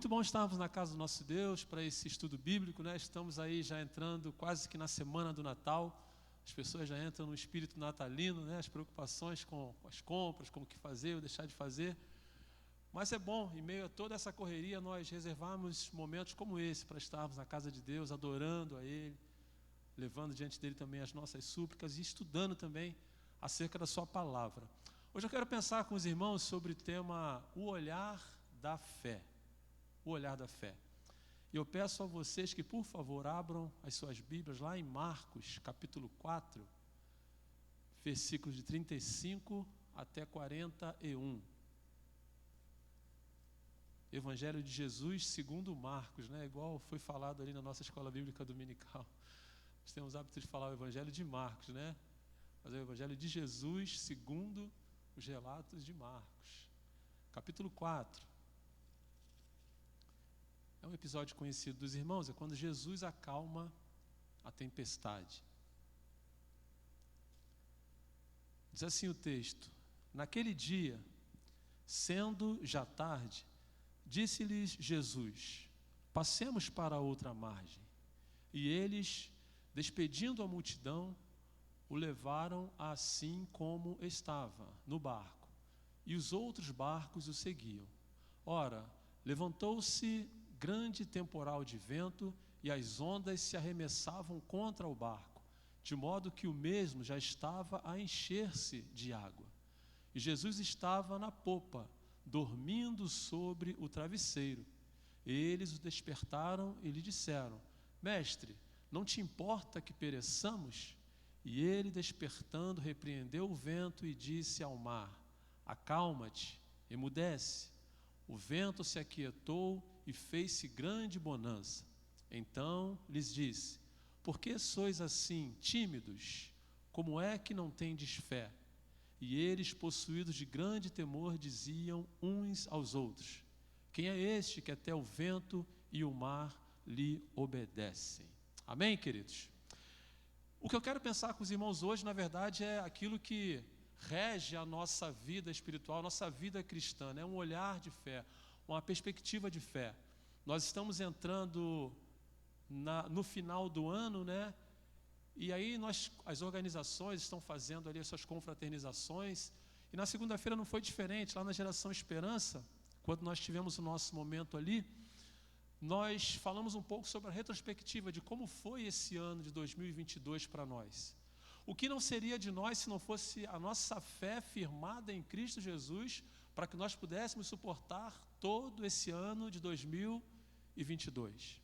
Muito bom estarmos na casa do nosso Deus para esse estudo bíblico, né? Estamos aí já entrando quase que na semana do Natal. As pessoas já entram no espírito natalino, né? As preocupações com as compras, com o que fazer ou deixar de fazer. Mas é bom, em meio a toda essa correria, nós reservarmos momentos como esse para estarmos na casa de Deus, adorando a Ele, levando diante dele também as nossas súplicas e estudando também acerca da sua palavra. Hoje eu quero pensar com os irmãos sobre o tema o olhar da fé. O olhar da fé. E eu peço a vocês que, por favor, abram as suas Bíblias lá em Marcos, capítulo 4, versículos de 35 até 41. Evangelho de Jesus segundo Marcos, né? Igual foi falado ali na nossa escola bíblica dominical. Nós temos o hábito de falar o Evangelho de Marcos, né? Mas é o Evangelho de Jesus segundo os relatos de Marcos. Capítulo 4. É um episódio conhecido dos irmãos, é quando Jesus acalma a tempestade. Diz assim o texto: naquele dia, sendo já tarde, disse-lhes Jesus: passemos para a outra margem. E eles, despedindo a multidão, o levaram assim como estava, no barco. E os outros barcos o seguiam. Ora, levantou-se grande temporal de vento, e as ondas se arremessavam contra o barco, de modo que o mesmo já estava a encher-se de água. E Jesus estava na popa, dormindo sobre o travesseiro. Eles o despertaram e lhe disseram: Mestre, não te importa que pereçamos? E ele, despertando, repreendeu o vento e disse ao mar: acalma-te, emudece. O vento se aquietou e fez-se grande bonança. Então lhes disse: por que sois assim tímidos? Como é que não tendes fé? E eles, possuídos de grande temor, diziam uns aos outros: quem é este que até o vento e o mar lhe obedecem? Amém, queridos? O que eu quero pensar com os irmãos hoje, na verdade, é aquilo que rege a nossa vida espiritual, a nossa vida cristã, né? Um olhar de fé, uma perspectiva de fé. Nós estamos entrando no final do ano, né? E aí as organizações estão fazendo ali as suas confraternizações. E na segunda-feira não foi diferente. Lá na Geração Esperança, quando nós tivemos o nosso momento ali, nós falamos um pouco sobre a retrospectiva de como foi esse ano de 2022 para nós. O que não seria de nós se não fosse a nossa fé firmada em Cristo Jesus, para que nós pudéssemos suportar todo esse ano de 2022.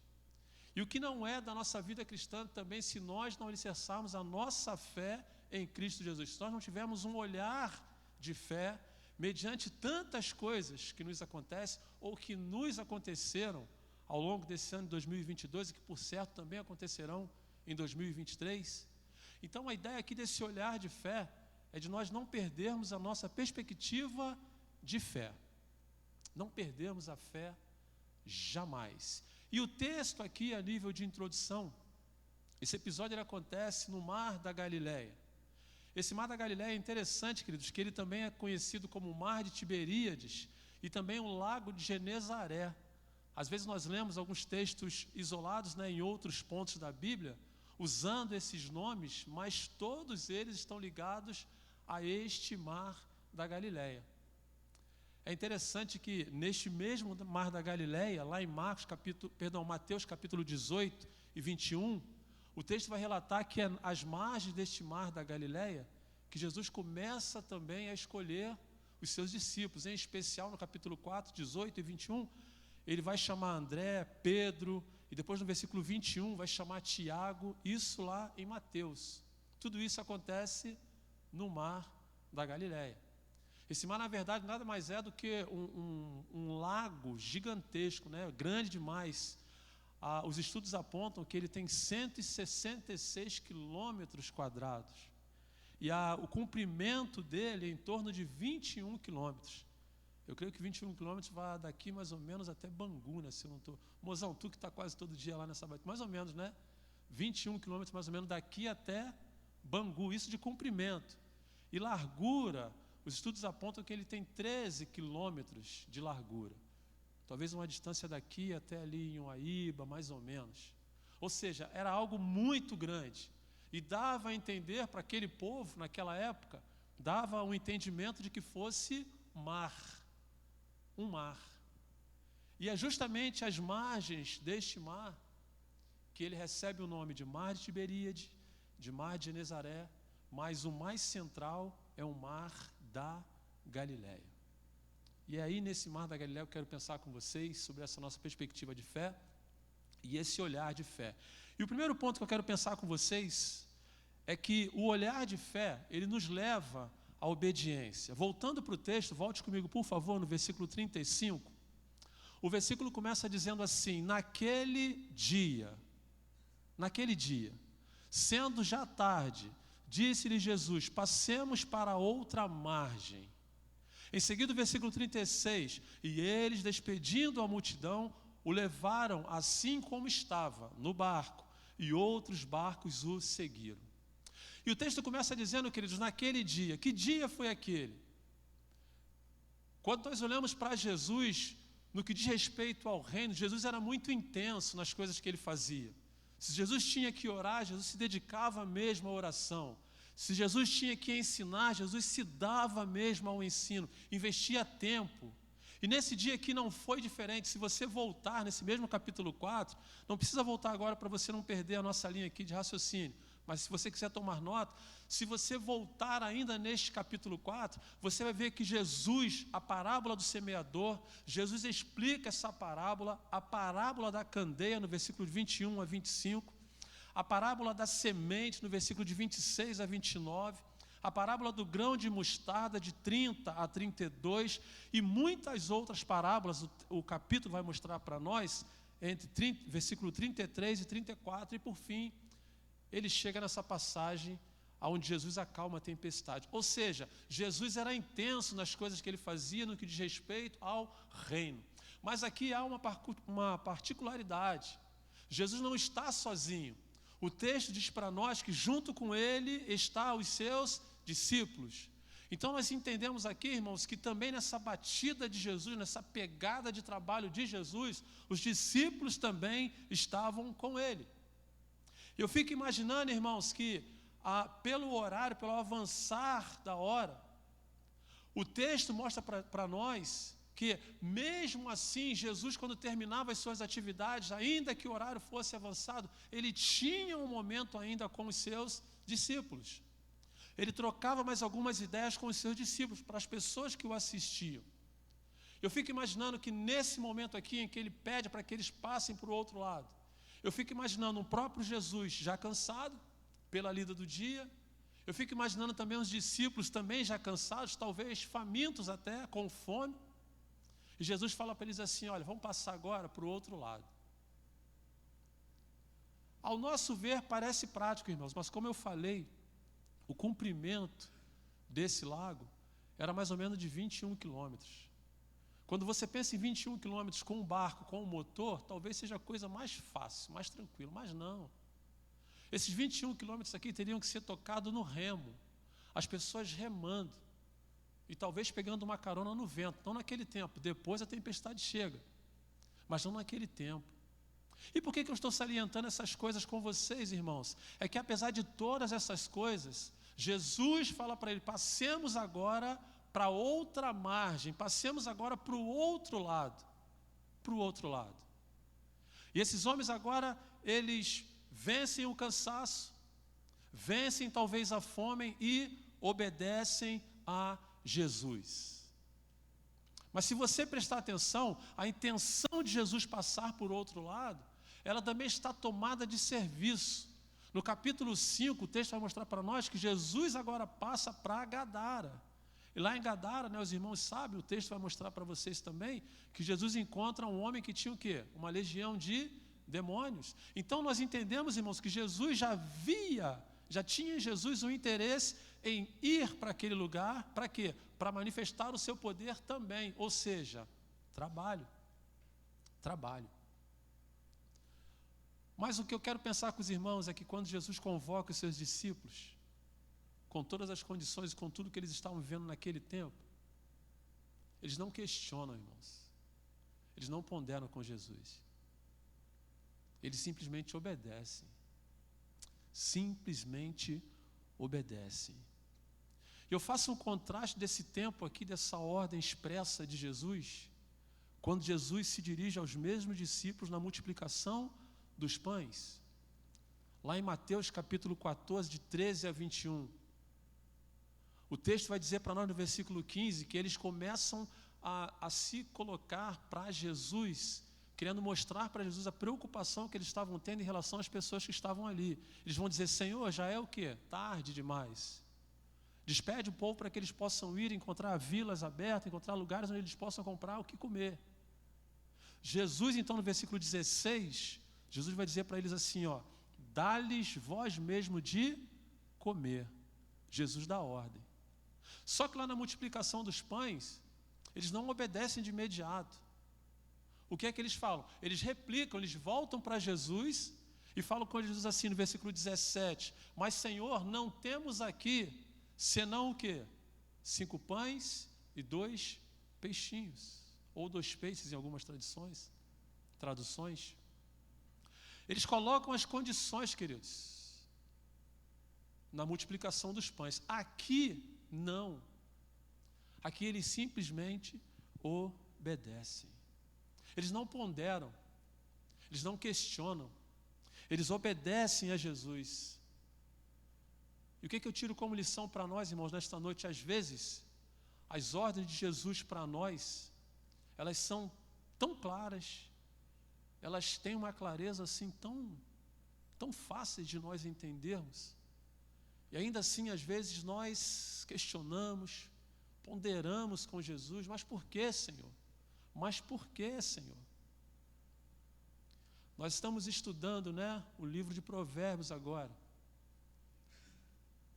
E o que não é da nossa vida cristã também, se nós não alicerçarmos a nossa fé em Cristo Jesus, se nós não tivermos um olhar de fé, mediante tantas coisas que nos acontecem, ou que nos aconteceram ao longo desse ano de 2022, e que por certo também acontecerão em 2023, então a ideia aqui desse olhar de fé é de nós não perdermos a nossa perspectiva de fé. Não perdermos a fé jamais. E o texto aqui, a nível de introdução, esse episódio ele acontece no Mar da Galileia. Esse Mar da Galileia é interessante, queridos, que ele também é conhecido como Mar de Tiberíades e também o Lago de Genezaré. Às vezes nós lemos alguns textos isolados, né, em outros pontos da Bíblia, usando esses nomes, mas todos eles estão ligados a este Mar da Galileia. É interessante que neste mesmo Mar da Galileia, lá em Mateus capítulo 18 e 21, o texto vai relatar que é às margens deste Mar da Galileia que Jesus começa também a escolher os seus discípulos, em especial no capítulo 4, 18 e 21, ele vai chamar André, Pedro, e depois no versículo 21 vai chamar Tiago, isso lá em Mateus. Tudo isso acontece no Mar da Galileia. Esse mar, na verdade, nada mais é do que um lago gigantesco, né? Grande demais. Os estudos apontam que ele tem 166 quilômetros quadrados. E o comprimento dele é em torno de 21 quilômetros. Eu creio que 21 quilômetros vai daqui mais ou menos até Bangu, né? Se eu não estou... Mozão, tu que está quase todo dia lá nessa baita, mais ou menos, né? 21 quilômetros mais ou menos daqui até Bangu, isso de comprimento. E largura, os estudos apontam que ele tem 13 quilômetros de largura. talvez uma distância daqui até ali em Uaíba, mais ou menos. Ou seja, era algo muito grande. E dava a entender para aquele povo, naquela época, dava um entendimento de que fosse mar. Um mar. E é justamente às margens deste mar que ele recebe o nome de Mar de Tiberíade, de Mar de Genezaré, mas o mais central é o Mar da Galileia. E é aí, nesse Mar da Galileia, eu quero pensar com vocês sobre essa nossa perspectiva de fé e esse olhar de fé. E o primeiro ponto que eu quero pensar com vocês é que o olhar de fé, ele nos leva à obediência. Voltando para o texto, volte comigo, por favor, no versículo 35. O versículo começa dizendo assim: naquele dia, sendo já tarde, disse-lhe Jesus, passemos para outra margem. Em seguida, o versículo 36, e eles, despedindo a multidão, o levaram assim como estava, no barco, e outros barcos o seguiram. E o texto começa dizendo, queridos, naquele dia. Que dia foi aquele? Quando nós olhamos para Jesus, no que diz respeito ao reino, Jesus era muito intenso nas coisas que ele fazia. Se Jesus tinha que orar, Jesus se dedicava mesmo à oração. Se Jesus tinha que ensinar, Jesus se dava mesmo ao ensino, investia tempo. E nesse dia aqui não foi diferente. Se você voltar nesse mesmo capítulo 4, não precisa voltar agora para você não perder a nossa linha aqui de raciocínio, mas se você quiser tomar nota, se você voltar ainda neste capítulo 4, você vai ver que Jesus, a parábola do semeador, Jesus explica essa parábola, a parábola da candeia, no versículo 21 a 25, a parábola da semente, no versículo de 26 a 29, a parábola do grão de mostarda, de 30 a 32, e muitas outras parábolas, o capítulo vai mostrar para nós, versículo 33 e 34, e por fim, ele chega nessa passagem onde Jesus acalma a tempestade. Ou seja, Jesus era intenso nas coisas que ele fazia no que diz respeito ao reino. Mas aqui há uma particularidade. Jesus não está sozinho. O texto diz para nós que junto com ele está os seus discípulos. Então nós entendemos aqui, irmãos, que também nessa batida de Jesus, nessa pegada de trabalho de Jesus, os discípulos também estavam com ele. Eu fico imaginando, irmãos, que pelo horário, pelo avançar da hora, o texto mostra para nós que, mesmo assim, Jesus, quando terminava as suas atividades, ainda que o horário fosse avançado, ele tinha um momento ainda com os seus discípulos. Ele trocava mais algumas ideias com os seus discípulos, para as pessoas que o assistiam. Eu fico imaginando que nesse momento aqui, em que ele pede para que eles passem para o outro lado, eu fico imaginando o próprio Jesus já cansado pela lida do dia. Eu fico imaginando também os discípulos também já cansados, talvez famintos até, com fome. E Jesus fala para eles assim: olha, vamos passar agora para o outro lado. Ao nosso ver parece prático, irmãos, mas como eu falei, o comprimento desse lago era mais ou menos de 21 quilômetros. Quando você pensa em 21 quilômetros com um barco, com um motor, talvez seja a coisa mais fácil, mais tranquila, mas não. Esses 21 quilômetros aqui teriam que ser tocados no remo, as pessoas remando, e talvez pegando uma carona no vento, não naquele tempo, depois a tempestade chega, mas não naquele tempo. E por que eu estou salientando essas coisas com vocês, irmãos? É que apesar de todas essas coisas, Jesus fala para ele: passemos agora para outra margem, passemos agora para o outro lado, para o outro lado. E esses homens agora, eles vencem o cansaço, vencem talvez a fome e obedecem a Jesus. Mas se você prestar atenção, a intenção de Jesus passar por outro lado, ela também está tomada de serviço. No capítulo 5, o texto vai mostrar para nós que Jesus agora passa para Gadara. E lá em Gadara, os irmãos sabem, o texto vai mostrar para vocês também, que Jesus encontra um homem que tinha o quê? Uma legião de demônios. Então nós entendemos, irmãos, que Jesus já tinha em Jesus um interesse em ir para aquele lugar, para quê? Para manifestar o seu poder também, ou seja, trabalho. Mas o que eu quero pensar com os irmãos é que quando Jesus convoca os seus discípulos, com todas as condições, com tudo que eles estavam vivendo naquele tempo, eles não questionam, irmãos. eles não ponderam com Jesus. Eles simplesmente obedecem. Simplesmente obedecem. Eu faço um contraste desse tempo aqui, dessa ordem expressa de Jesus, quando Jesus se dirige aos mesmos discípulos na multiplicação dos pães. Lá em Mateus capítulo 14, de 13 a 21. O texto vai dizer para nós no versículo 15 que eles começam a se colocar para Jesus, querendo mostrar para Jesus a preocupação que eles estavam tendo em relação às pessoas que estavam ali. Eles vão dizer: Senhor, já é o quê? Tarde demais. Despede o povo para que eles possam ir, encontrar vilas abertas, encontrar lugares onde eles possam comprar o que comer. Jesus, então, no versículo 16, Jesus vai dizer para eles assim, ó: dá-lhes vós mesmo de comer. Jesus dá ordem. Só que lá na multiplicação dos pães, eles não obedecem de imediato. O que é que eles falam? Eles replicam, eles voltam para Jesus e falam com Jesus assim no versículo 17: mas Senhor, não temos aqui senão o quê? 5 pães e 2 peixinhos. Ou 2 peixes em algumas traduções. Eles colocam as condições, queridos, na multiplicação dos pães. Aqui, não. Aqui eles simplesmente obedecem. Eles não ponderam, eles não questionam, eles obedecem a Jesus. E o que eu tiro como lição para nós, irmãos, nesta noite? Às vezes, as ordens de Jesus para nós, elas são tão claras, elas têm uma clareza assim tão fáceis de nós entendermos. E ainda assim, às vezes, nós questionamos, ponderamos com Jesus: mas por que, Senhor? Mas por que, Senhor? Nós estamos estudando, o livro de Provérbios agora.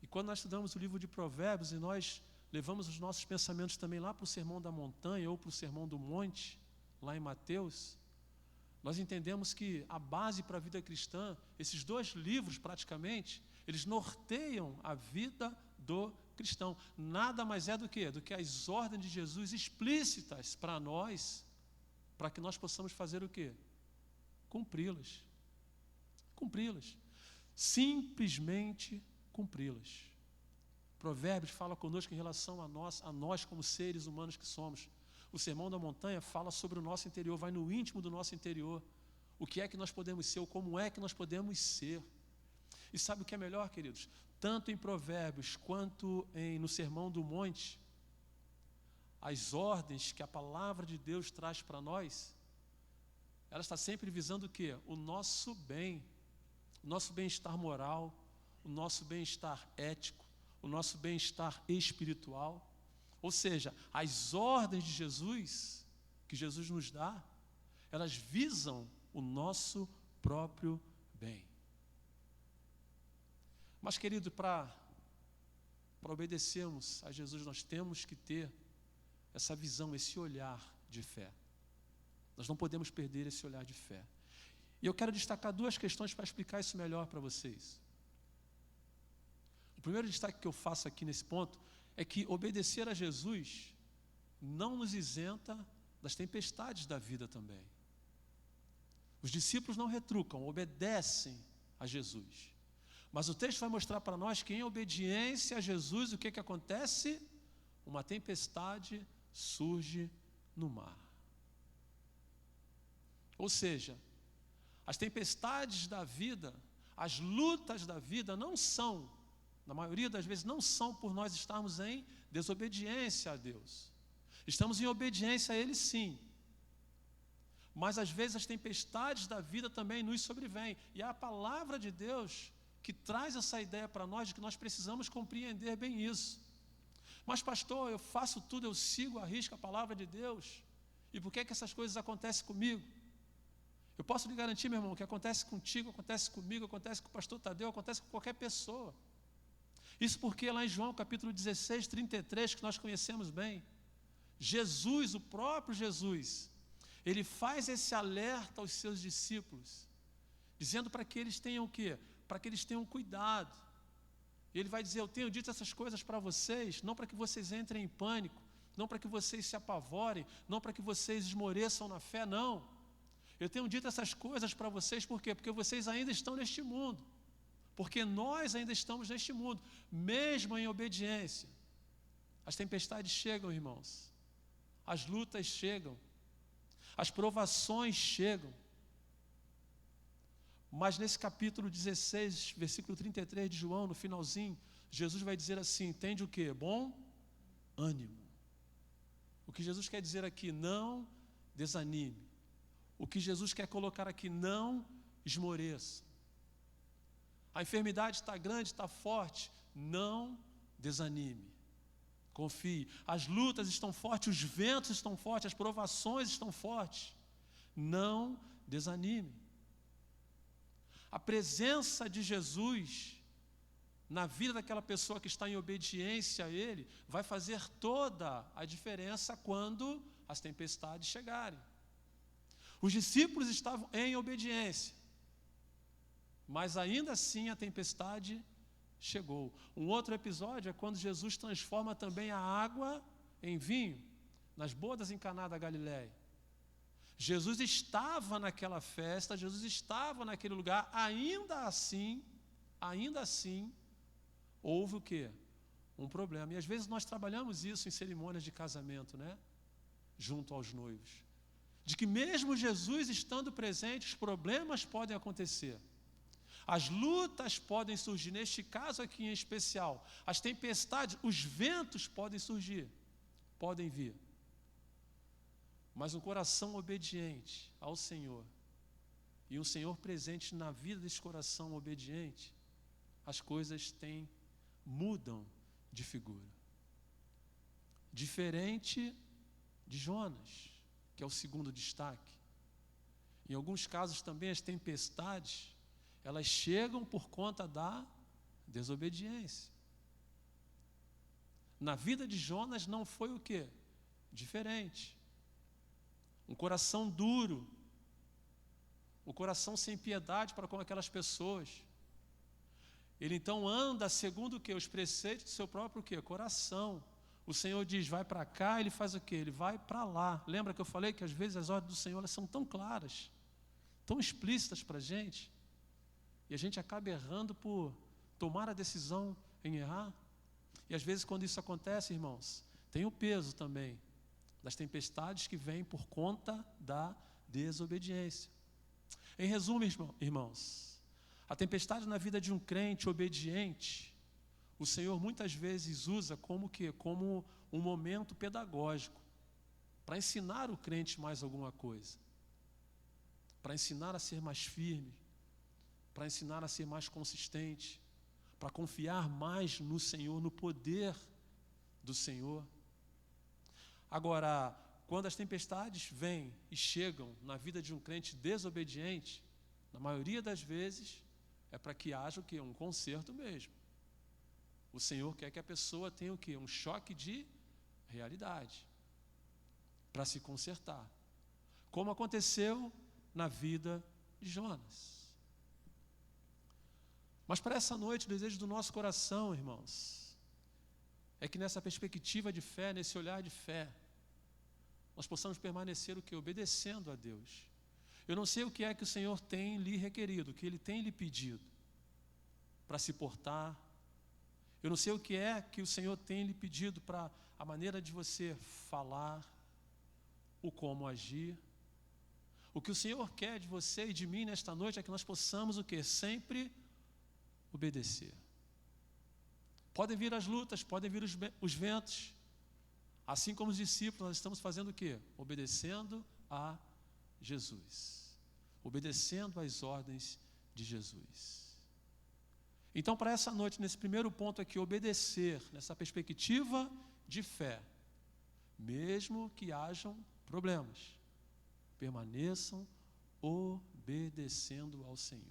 E quando nós estudamos o livro de Provérbios e nós levamos os nossos pensamentos também lá para o Sermão da Montanha ou para o Sermão do Monte, lá em Mateus, nós entendemos que a base para a vida cristã, esses 2 livros praticamente, eles norteiam a vida do cristão. Nada mais é do que as ordens de Jesus explícitas para nós, para que nós possamos fazer o quê? Cumpri-las. Cumpri-las. Simplesmente cumpri-las. Provérbios fala conosco em relação a nós como seres humanos que somos. O Sermão da Montanha fala sobre o nosso interior, vai no íntimo do nosso interior. O que é que nós podemos ser, ou como é que nós podemos ser. E sabe o que é melhor, queridos? Tanto em Provérbios quanto no Sermão do Monte, as ordens que a palavra de Deus traz para nós, ela está sempre visando o quê? O nosso bem, o nosso bem-estar moral, o nosso bem-estar ético, o nosso bem-estar espiritual. Ou seja, as ordens de Jesus, que Jesus nos dá, elas visam o nosso próprio bem. Mas, querido, para obedecermos a Jesus, nós temos que ter essa visão, esse olhar de fé. Nós não podemos perder esse olhar de fé. E eu quero destacar 2 questões para explicar isso melhor para vocês. O primeiro destaque que eu faço aqui nesse ponto é que obedecer a Jesus não nos isenta das tempestades da vida também. Os discípulos não retrucam, obedecem a Jesus. Mas o texto vai mostrar para nós que em obediência a Jesus, o que acontece? Uma tempestade surge no mar. Ou seja, as tempestades da vida, as lutas da vida não são, na maioria das vezes, não são por nós estarmos em desobediência a Deus. Estamos em obediência a Ele, sim. Mas às vezes as tempestades da vida também nos sobrevêm. E é a palavra de Deus que traz essa ideia para nós de que nós precisamos compreender bem isso. Mas, pastor, eu faço tudo, eu sigo à risca a palavra de Deus. E por que essas coisas acontecem comigo? Eu posso lhe garantir, meu irmão, que acontece contigo, acontece comigo, acontece com o pastor Tadeu, acontece com qualquer pessoa. Isso porque lá em João capítulo 16, 33, que nós conhecemos bem, Jesus, o próprio Jesus, ele faz esse alerta aos seus discípulos, dizendo para que eles tenham o quê? Para que eles tenham cuidado. E ele vai dizer: eu tenho dito essas coisas para vocês, não para que vocês entrem em pânico, não para que vocês se apavorem, não para que vocês esmoreçam na fé, não. Eu tenho dito essas coisas para vocês, por quê? Porque vocês ainda estão neste mundo. Porque nós ainda estamos neste mundo, mesmo em obediência. As tempestades chegam, irmãos. As lutas chegam. As provações chegam. Mas nesse capítulo 16, versículo 33 de João, no finalzinho, Jesus vai dizer assim, tende o quê? Bom ânimo. O que Jesus quer dizer aqui, não desanime. O que Jesus quer colocar aqui, não esmoreça. A enfermidade está grande, está forte, não desanime. Confie. As lutas estão fortes, os ventos estão fortes, as provações estão fortes. Não desanime. A presença de Jesus na vida daquela pessoa que está em obediência a Ele vai fazer toda a diferença quando as tempestades chegarem. Os discípulos estavam em obediência, mas ainda assim a tempestade chegou. Um outro episódio é quando Jesus transforma também a água em vinho, nas bodas em Caná da Galileia. Jesus estava naquela festa, Jesus estava naquele lugar, ainda assim, houve o quê? Um problema. E às vezes nós trabalhamos isso em cerimônias de casamento, né? Junto aos noivos. De que mesmo Jesus estando presente, os problemas podem acontecer. As lutas podem surgir, neste caso aqui em especial, as tempestades, os ventos podem surgir, podem vir. Mas um coração obediente ao Senhor e um Senhor presente na vida desse coração obediente, as coisas mudam de figura. Diferente de Jonas, que é o segundo destaque. Em alguns casos também as tempestades, elas chegam por conta da desobediência. Na vida de Jonas não foi o quê? Diferente. Um coração duro, um coração sem piedade para com aquelas pessoas. Ele então anda segundo o quê? Os preceitos do seu próprio quê? Coração. O Senhor diz, vai para cá, ele faz o quê? Ele vai para lá. Lembra que eu falei que às vezes as ordens do Senhor elas são tão claras, tão explícitas para a gente, e a gente acaba errando por tomar a decisão em errar. E às vezes quando isso acontece, irmãos, tem o peso também das tempestades que vêm por conta da desobediência. Em resumo, irmãos, a tempestade na vida de um crente obediente, o Senhor muitas vezes usa como um momento pedagógico, para ensinar o crente mais alguma coisa, para ensinar a ser mais firme, para ensinar a ser mais consistente, para confiar mais no Senhor, no poder do Senhor. Agora, quando as tempestades vêm e chegam na vida de um crente desobediente, na maioria das vezes, é para que haja o quê? Um conserto mesmo. O Senhor quer que a pessoa tenha o quê? Um choque de realidade, para se consertar. Como aconteceu na vida de Jonas. Mas para essa noite, o desejo do nosso coração, irmãos, é que nessa perspectiva de fé, nesse olhar de fé, nós possamos permanecer o quê? Obedecendo a Deus. Eu não sei o que é que o Senhor tem lhe requerido, o que Ele tem lhe pedido para se portar. Eu não sei o que é que o Senhor tem lhe pedido para a maneira de você falar, o como agir. O que o Senhor quer de você e de mim nesta noite é que nós possamos o quê? Sempre obedecer. Podem vir as lutas, podem vir os ventos. Assim como os discípulos, nós estamos fazendo o quê? Obedecendo a Jesus. Obedecendo às ordens de Jesus. Então, para essa noite, nesse primeiro ponto aqui, obedecer, nessa perspectiva de fé, mesmo que hajam problemas, permaneçam obedecendo ao Senhor.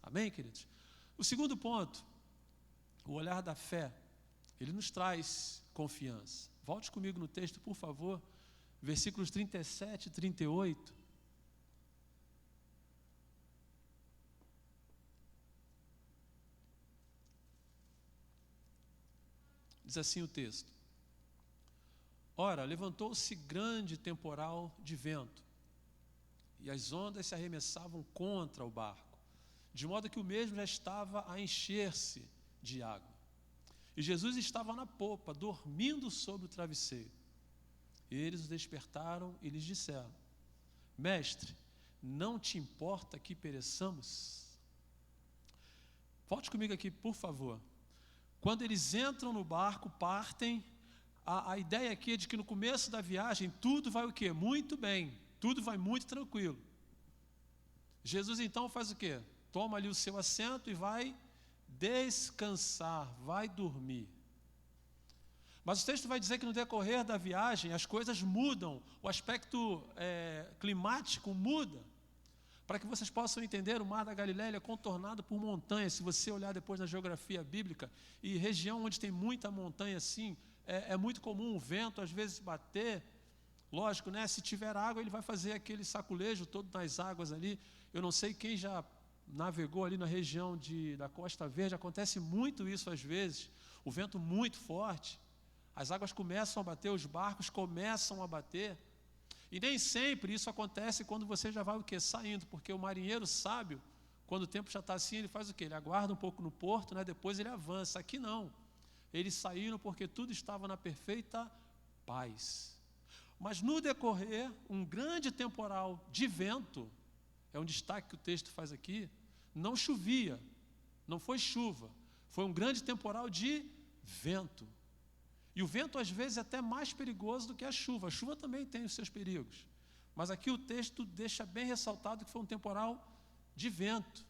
Amém, queridos? O segundo ponto, o olhar da fé, ele nos traz confiança. Volte comigo no texto, por favor, versículos 37 e 38. Diz assim o texto: Ora, levantou-se grande temporal de vento, e as ondas se arremessavam contra o barco, de modo que o mesmo já estava a encher-se de água. E Jesus estava na popa, dormindo sobre o travesseiro. Eles o despertaram e lhes disseram: Mestre, não te importa que pereçamos? Volte comigo aqui, por favor. Quando eles entram no barco, partem, a ideia aqui é de que no começo da viagem tudo vai o quê? Muito bem, tudo vai muito tranquilo. Jesus então faz o quê? Toma ali o seu assento e vai descansar, vai dormir. Mas o texto vai dizer que no decorrer da viagem as coisas mudam, o aspecto climático muda. Para que vocês possam entender, o Mar da Galileia é contornado por montanhas. Se você olhar depois na geografia bíblica, e região onde tem muita montanha assim, é muito comum o vento às vezes bater. Lógico, né? Se tiver água, ele vai fazer aquele saculejo todo nas águas ali. Eu não sei quem já navegou ali na região da Costa Verde, acontece muito isso às vezes, o vento muito forte, as águas começam a bater, os barcos começam a bater. E nem sempre isso acontece quando você já vai o quê? Saindo, porque o marinheiro sábio, quando o tempo já está assim, ele faz o quê? Ele aguarda um pouco no porto, né? Depois ele avança. Aqui não. Eles saíram porque tudo estava na perfeita paz. Mas no decorrer, um grande temporal de vento, é um destaque que o texto faz aqui, não chovia, não foi chuva, foi um grande temporal de vento. E o vento, às vezes, é até mais perigoso do que a chuva. A chuva também tem os seus perigos. Mas aqui o texto deixa bem ressaltado que foi um temporal de vento,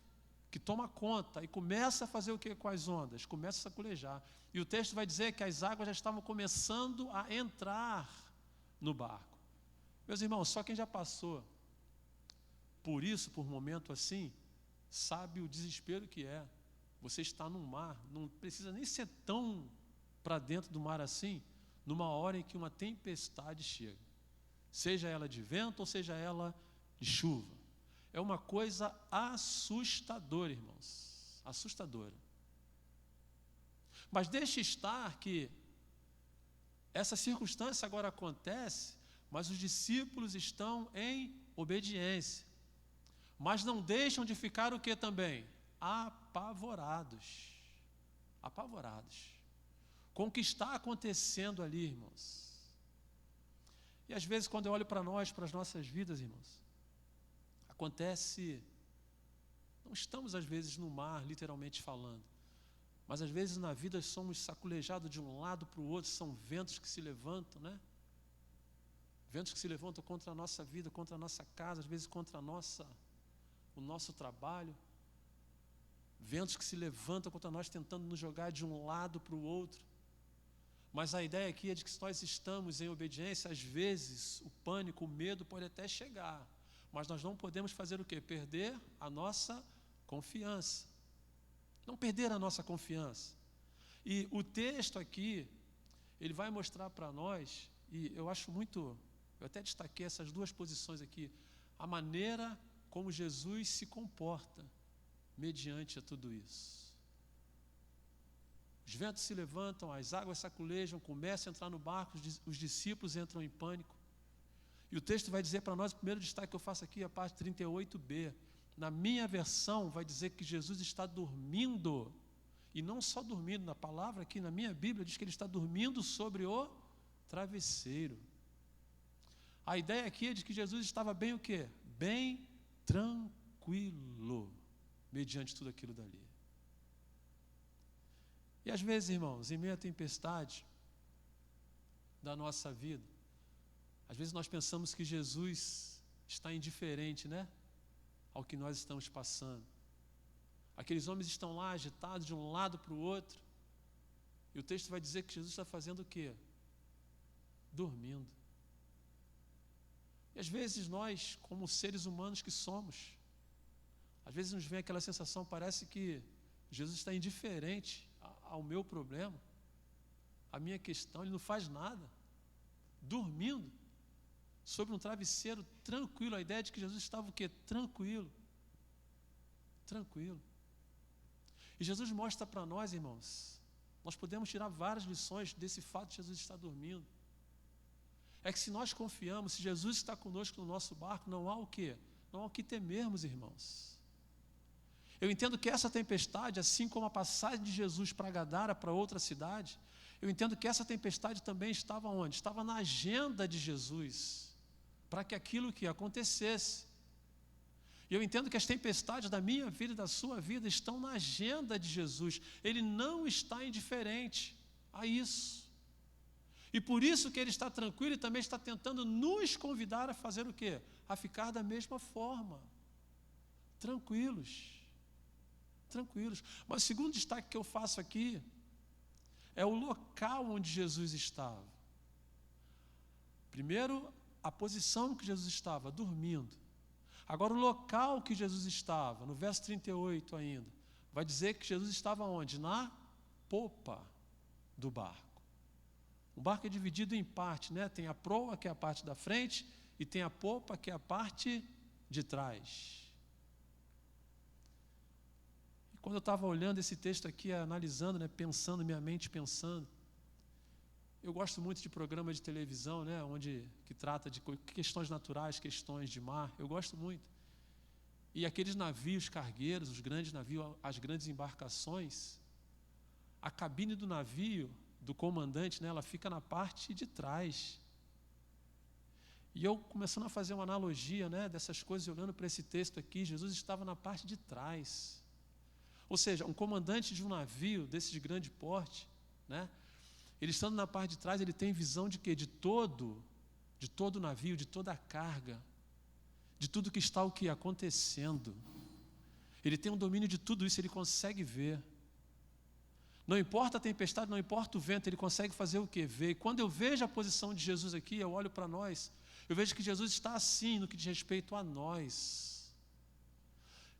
que toma conta e começa a fazer o que com as ondas? Começa a saculejar. E o texto vai dizer que as águas já estavam começando a entrar no barco. Meus irmãos, só quem já passou por isso, por um momento assim, sabe o desespero que é. Você está no mar, não precisa nem ser tão para dentro do mar assim, numa hora em que uma tempestade chega, seja ela de vento ou seja ela de chuva. É uma coisa assustadora, irmãos, assustadora. Mas deixe estar que essa circunstância agora acontece, mas os discípulos estão em obediência, mas não deixam de ficar o que também? Apavorados, com o que está acontecendo ali, irmãos. E às vezes quando eu olho para nós, para as nossas vidas, irmãos, acontece, não estamos às vezes no mar, literalmente falando, mas às vezes na vida somos saculejados de um lado para o outro, são ventos que se levantam, né? Ventos que se levantam contra a nossa vida, contra a nossa casa, às vezes contra o nosso trabalho. Ventos que se levantam contra nós, tentando nos jogar de um lado para o outro. Mas a ideia aqui é de que se nós estamos em obediência, às vezes o pânico, o medo pode até chegar, mas nós não podemos fazer o quê? Perder a nossa confiança. Não perder a nossa confiança. E o texto aqui, ele vai mostrar para nós, e eu acho muito, eu até destaquei essas duas posições aqui, a maneira como Jesus se comporta mediante a tudo isso. Os ventos se levantam, as águas saculejam, começam a entrar no barco, os discípulos entram em pânico. E o texto vai dizer para nós, o primeiro destaque que eu faço aqui, a parte 38b. Na minha versão, vai dizer que Jesus está dormindo. E não só dormindo, na palavra aqui, na minha Bíblia, diz que ele está dormindo sobre o travesseiro. A ideia aqui é de que Jesus estava bem o quê? Bem tranquilo, mediante tudo aquilo dali. E às vezes, irmãos, em meio à tempestade da nossa vida, às vezes nós pensamos que Jesus está indiferente, né, ao que nós estamos passando. Aqueles homens estão lá agitados de um lado para o outro, e o texto vai dizer que Jesus está fazendo o quê? Dormindo. E às vezes nós, como seres humanos que somos, às vezes nos vem aquela sensação, parece que Jesus está indiferente ao meu problema, à minha questão, ele não faz nada, dormindo, sobre um travesseiro tranquilo. A ideia de que Jesus estava o quê? Tranquilo. E Jesus mostra para nós, irmãos, nós podemos tirar várias lições desse fato de Jesus estar dormindo. É que se nós confiamos, se Jesus está conosco no nosso barco, não há o quê? Não há o que temermos, irmãos. Eu entendo que essa tempestade, assim como a passagem de Jesus para Gadara, para outra cidade, eu entendo que essa tempestade também estava onde? Estava na agenda de Jesus, para que aquilo que acontecesse. E eu entendo que as tempestades da minha vida e da sua vida estão na agenda de Jesus. Ele não está indiferente a isso. E por isso que ele está tranquilo e também está tentando nos convidar a fazer o quê? A ficar da mesma forma. Tranquilos. Tranquilos. Mas o segundo destaque que eu faço aqui é o local onde Jesus estava. Primeiro, a posição que Jesus estava, dormindo. Agora, o local que Jesus estava, no verso 38 ainda, vai dizer que Jesus estava onde? Na popa do barco. O barco é dividido em parte, né? Tem a proa, que é a parte da frente, e tem a popa, que é a parte de trás. E quando eu estava olhando esse texto aqui, analisando, né? Pensando, minha mente pensando, eu gosto muito de programa de televisão, né? Que trata de questões naturais, questões de mar, eu gosto muito. E aqueles navios cargueiros, os grandes navios, as grandes embarcações, a cabine do navio, do comandante, né, ela fica na parte de trás. E eu começando a fazer uma analogia, né, dessas coisas, olhando para esse texto aqui, Jesus estava na parte de trás. Ou seja, um comandante de um navio desses de grande porte, né, ele estando na parte de trás, ele tem visão de quê? De todo o navio, de toda a carga, de tudo que está acontecendo. Ele tem um domínio de tudo isso, ele consegue ver. Não importa a tempestade, não importa o vento, ele consegue fazer o quê? Ver. E quando eu vejo a posição de Jesus aqui, eu olho para nós, eu vejo que Jesus está assim no que diz respeito a nós.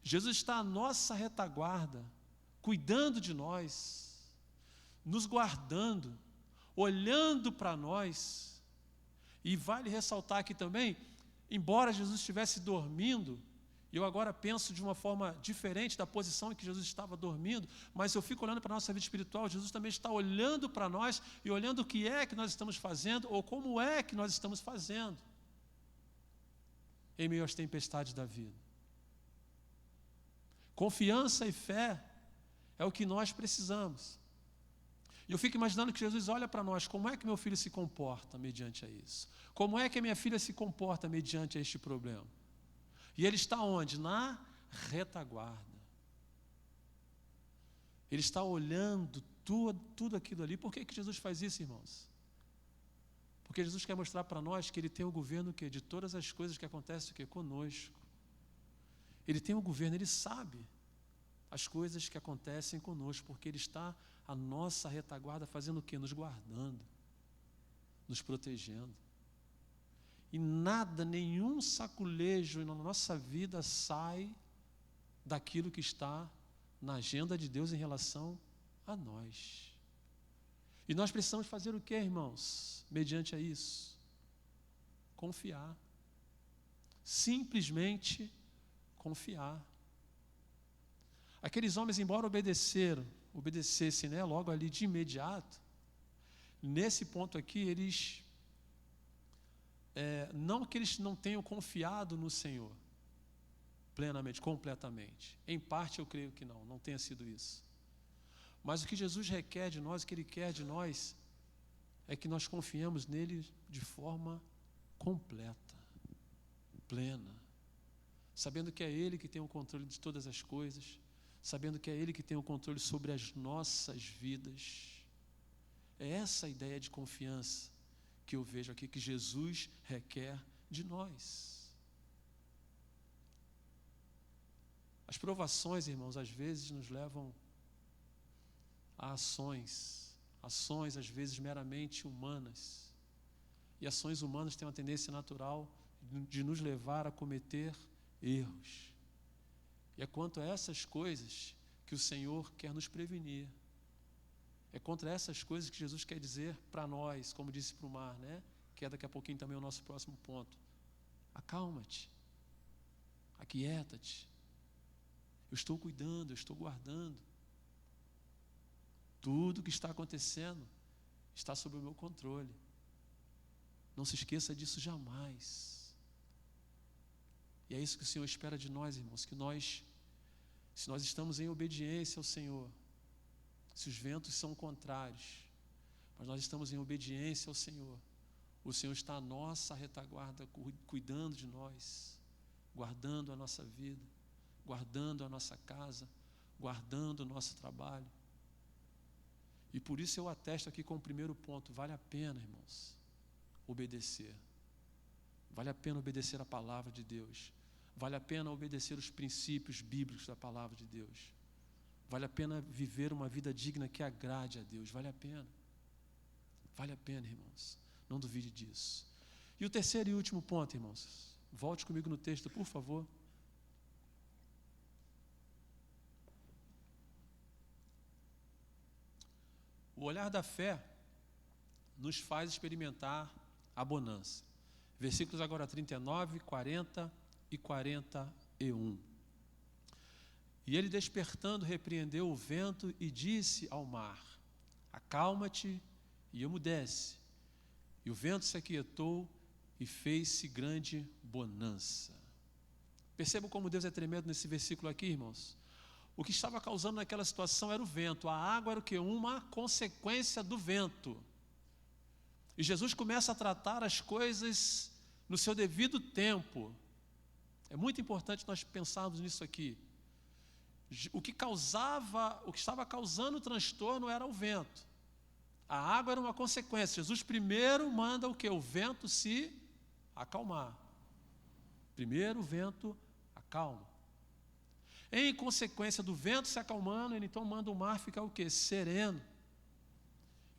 Jesus está à nossa retaguarda, cuidando de nós, nos guardando, olhando para nós. E vale ressaltar aqui também, embora Jesus estivesse dormindo, eu agora penso de uma forma diferente da posição em que Jesus estava dormindo, mas eu fico olhando para a nossa vida espiritual, Jesus também está olhando para nós e olhando o que é que nós estamos fazendo ou como é que nós estamos fazendo em meio às tempestades da vida. Confiança e fé é o que nós precisamos. E eu fico imaginando que Jesus olha para nós, como é que meu filho se comporta mediante a isso? Como é que a minha filha se comporta mediante a este problema? E ele está onde? Na retaguarda. Ele está olhando tudo aquilo ali. Por que Jesus faz isso, irmãos? Porque Jesus quer mostrar para nós que ele tem o governo de todas as coisas que acontecem conosco. Ele tem o governo, ele sabe as coisas que acontecem conosco, porque ele está à nossa retaguarda fazendo o quê? Nos guardando, nos protegendo. E nada, nenhum saculejo na nossa vida sai daquilo que está na agenda de Deus em relação a nós. E nós precisamos fazer o quê, irmãos? Mediante a isso? Confiar. Simplesmente confiar. Aqueles homens, embora obedecessem, né, logo ali de imediato, nesse ponto aqui, eles... não que eles não tenham confiado no Senhor plenamente, completamente. Em parte eu creio que não tenha sido isso. Mas o que Jesus requer de nós, o que Ele quer de nós, é que nós confiemos nele de forma completa, plena, sabendo que é Ele que tem o controle de todas as coisas, sabendo que é Ele que tem o controle sobre as nossas vidas. É essa a ideia de confiança que eu vejo aqui, que Jesus requer de nós. As provações, irmãos, às vezes nos levam a ações às vezes meramente humanas. E ações humanas têm uma tendência natural de nos levar a cometer erros. E é quanto a essas coisas que o Senhor quer nos prevenir. É contra essas coisas que Jesus quer dizer para nós, como disse para o mar, né? Que é daqui a pouquinho também o nosso próximo ponto. Acalma-te, aquieta-te. Eu estou cuidando, eu estou guardando. Tudo que está acontecendo está sob o meu controle. Não se esqueça disso jamais. E é isso que o Senhor espera de nós, irmãos, que nós, se nós estamos em obediência ao Senhor, se os ventos são contrários, mas nós estamos em obediência ao Senhor, o Senhor está à nossa retaguarda, cuidando de nós, guardando a nossa vida, guardando a nossa casa, guardando o nosso trabalho. E por isso eu atesto aqui com o primeiro ponto: vale a pena, irmãos, obedecer. Vale a pena obedecer a palavra de Deus. Vale a pena obedecer os princípios bíblicos da palavra de Deus. Vale a pena viver uma vida digna que agrade a Deus. Vale a pena. Vale a pena, irmãos. Não duvide disso. E o terceiro e último ponto, irmãos. Volte comigo no texto, por favor. O olhar da fé nos faz experimentar a bonança. Versículos agora 39, 40 e 41. E ele, despertando, repreendeu o vento e disse ao mar: acalma-te e emudece. E o vento se aquietou e fez-se grande bonança. Percebam como Deus é tremendo nesse versículo aqui, irmãos. O que estava causando naquela situação era o vento. A água era o quê? Uma consequência do vento. E Jesus começa a tratar as coisas no seu devido tempo. É muito importante nós pensarmos nisso aqui. O que estava causando o transtorno era o vento. A água era uma consequência. Jesus primeiro manda o quê? O vento se acalmar. Primeiro o vento acalma. Em consequência do vento se acalmando, ele então manda o mar ficar o quê? Sereno.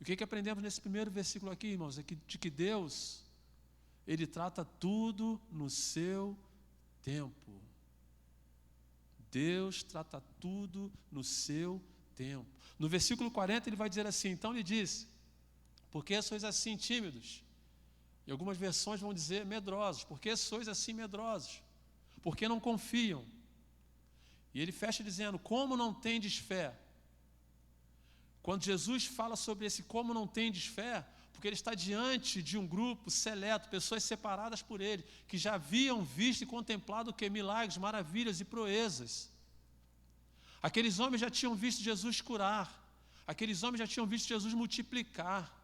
E o que aprendemos nesse primeiro versículo aqui, irmãos? É de que Deus, Ele trata tudo no seu tempo. Deus trata tudo no seu tempo. No versículo 40 ele vai dizer assim: então lhe disse, por que sois assim tímidos? E algumas versões vão dizer medrosos. Por que sois assim medrosos? Por que não confiam? E ele fecha dizendo: como não tendes fé? Quando Jesus fala sobre esse como não tendes fé, porque ele está diante de um grupo seleto, pessoas separadas por ele, que já haviam visto e contemplado o que? Milagres, maravilhas e proezas. Aqueles homens já tinham visto Jesus curar, aqueles homens já tinham visto Jesus multiplicar,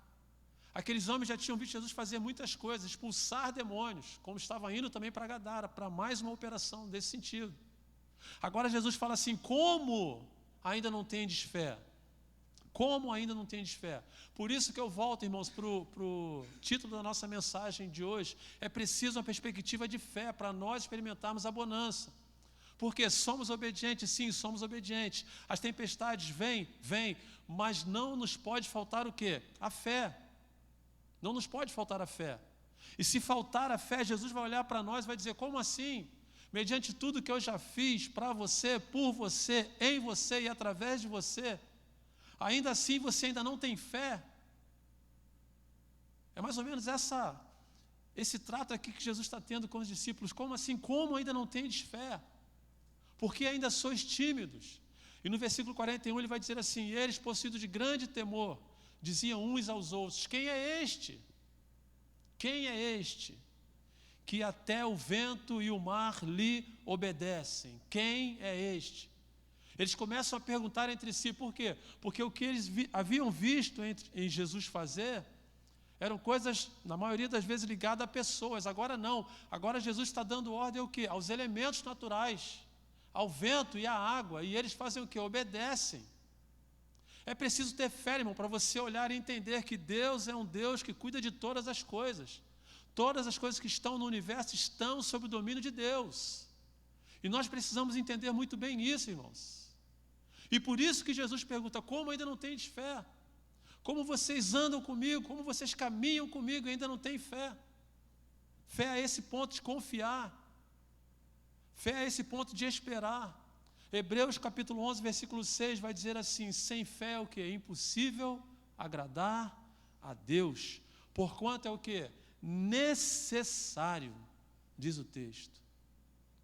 aqueles homens já tinham visto Jesus fazer muitas coisas, expulsar demônios, como estava indo também para Gadara, para mais uma operação desse sentido. Agora Jesus fala assim: como ainda não tendes fé? Como ainda não tendes fé? Por isso que eu volto, irmãos, para o título da nossa mensagem de hoje. É preciso uma perspectiva de fé para nós experimentarmos a bonança. Porque somos obedientes, sim, somos obedientes. As tempestades vêm, mas não nos pode faltar o quê? A fé. Não nos pode faltar a fé. E se faltar a fé, Jesus vai olhar para nós e vai dizer: como assim? Mediante tudo que eu já fiz para você, por você, em você e através de você, ainda assim você ainda não tem fé? É mais ou menos esse trato aqui que Jesus está tendo com os discípulos. Como assim? Como ainda não tendes fé? Porque ainda sois tímidos. E no versículo 41 ele vai dizer assim: eles, possuídos de grande temor, diziam uns aos outros: quem é este? Quem é este? Que até o vento e o mar lhe obedecem. Quem é este? Eles começam a perguntar entre si, por quê? Porque o que eles haviam visto em Jesus fazer eram coisas, na maioria das vezes, ligadas a pessoas. Agora não. Agora Jesus está dando ordem ao quê? Aos elementos naturais, ao vento e à água. E eles fazem o quê? Obedecem. É preciso ter fé, irmão, para você olhar e entender que Deus é um Deus que cuida de todas as coisas. Todas as coisas que estão no universo estão sob o domínio de Deus. E nós precisamos entender muito bem isso, irmãos. E por isso que Jesus pergunta: como ainda não tendes fé? Como vocês andam comigo? Como vocês caminham comigo e ainda não têm fé? Fé a esse ponto de confiar. Fé a esse ponto de esperar. Hebreus capítulo 11, versículo 6 vai dizer assim: sem fé é o que? É impossível agradar a Deus. Porquanto é o que? Necessário, diz o texto.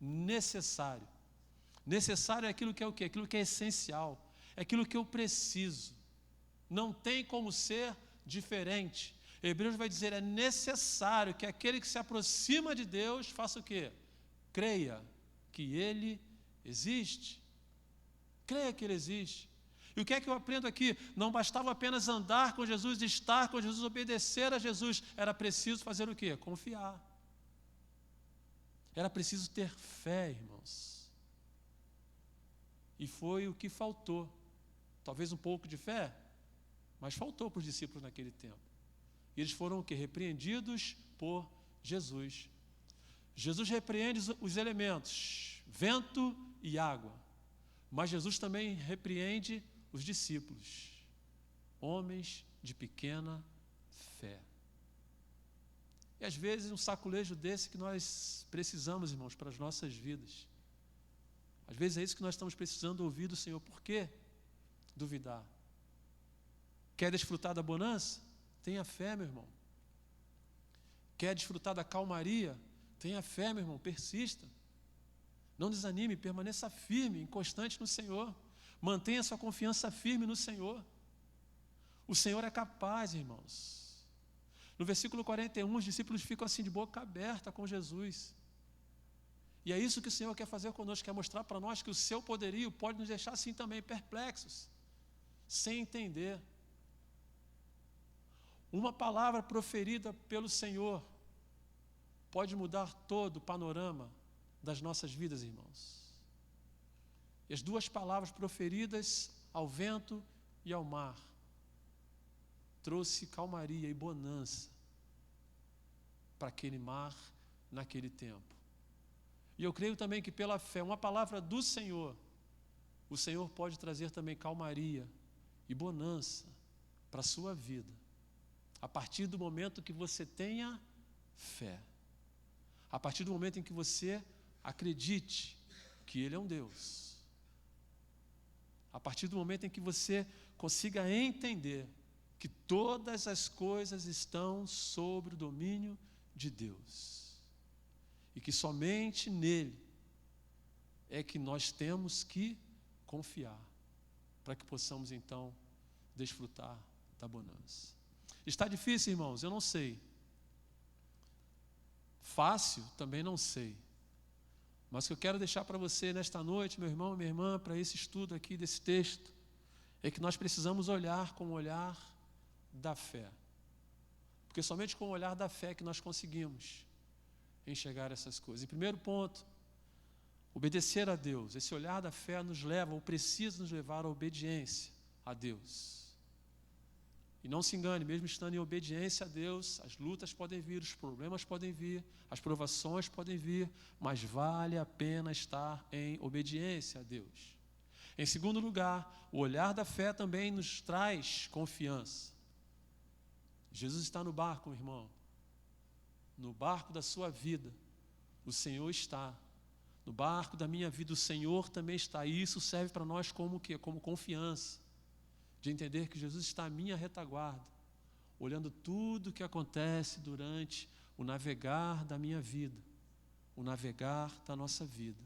Necessário. Necessário é aquilo que é o quê? Aquilo que é essencial. É aquilo que eu preciso. Não tem como ser diferente. Hebreus vai dizer, é necessário que aquele que se aproxima de Deus faça o quê? Creia que Ele existe. Creia que Ele existe. E o que é que eu aprendo aqui? Não bastava apenas andar com Jesus, estar com Jesus, obedecer a Jesus. Era preciso fazer o quê? Confiar. Era preciso ter fé, irmãos. E foi o que faltou. Talvez um pouco de fé, mas faltou para os discípulos naquele tempo. E eles foram o quê? Repreendidos por Jesus. Jesus repreende os elementos, vento e água. Mas Jesus também repreende os discípulos, homens de pequena fé. E às vezes um saculejo desse que nós precisamos, irmãos, para as nossas vidas. Às vezes é isso que nós estamos precisando ouvir do Senhor. Por quê? Duvidar. Quer desfrutar da bonança? Tenha fé, meu irmão. Quer desfrutar da calmaria? Tenha fé, meu irmão, persista. Não desanime, permaneça firme, inconstante no Senhor. Mantenha sua confiança firme no Senhor. O Senhor é capaz, irmãos. No versículo 41, os discípulos ficam assim de boca aberta com Jesus. E é isso que o Senhor quer fazer conosco, quer mostrar para nós que o seu poderio pode nos deixar assim também perplexos, sem entender. Uma palavra proferida pelo Senhor pode mudar todo o panorama das nossas vidas, irmãos. E as duas palavras proferidas ao vento e ao mar trouxe calmaria e bonança para aquele mar naquele tempo. E eu creio também que pela fé, uma palavra do Senhor, o Senhor pode trazer também calmaria e bonança para a sua vida, a partir do momento que você tenha fé, a partir do momento em que você acredite que Ele é um Deus, a partir do momento em que você consiga entender que todas as coisas estão sob o domínio de Deus e que somente nele é que nós temos que confiar para que possamos então desfrutar da bonança. Está difícil, irmãos? Eu não sei. Fácil? Também não sei. Mas o que eu quero deixar para você nesta noite, meu irmão, minha irmã, para esse estudo aqui desse texto, é que nós precisamos olhar com o olhar da fé. Porque somente com o olhar da fé que nós conseguimos enxergar essas coisas. Em primeiro ponto, obedecer a Deus. Esse olhar da fé nos leva, ou precisa nos levar à obediência a Deus. E não se engane, mesmo estando em obediência a Deus, as lutas podem vir, os problemas podem vir, as provações podem vir, mas vale a pena estar em obediência a Deus. Em segundo lugar, o olhar da fé também nos traz confiança. Jesus está no barco, meu irmão. No barco da sua vida, o Senhor está. No barco da minha vida, o Senhor também está. E isso serve para nós como o quê? Como confiança. De entender que Jesus está à minha retaguarda, olhando tudo o que acontece durante o navegar da minha vida, o navegar da nossa vida.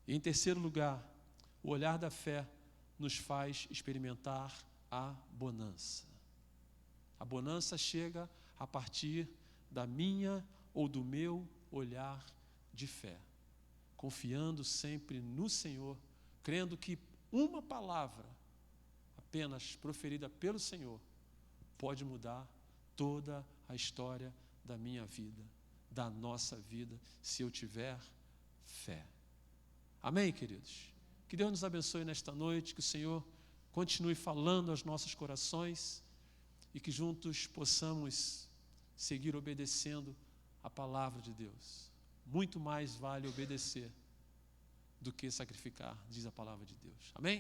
E em terceiro lugar, o olhar da fé nos faz experimentar a bonança. A bonança chega a partir da minha ou do meu olhar de fé, confiando sempre no Senhor, crendo que uma palavra apenas proferida pelo Senhor pode mudar toda a história da minha vida, da nossa vida, se eu tiver fé. Amém, queridos? Que Deus nos abençoe nesta noite, que o Senhor continue falando aos nossos corações e que juntos possamos seguir obedecendo a palavra de Deus. Muito mais vale obedecer do que sacrificar, diz a palavra de Deus. Amém?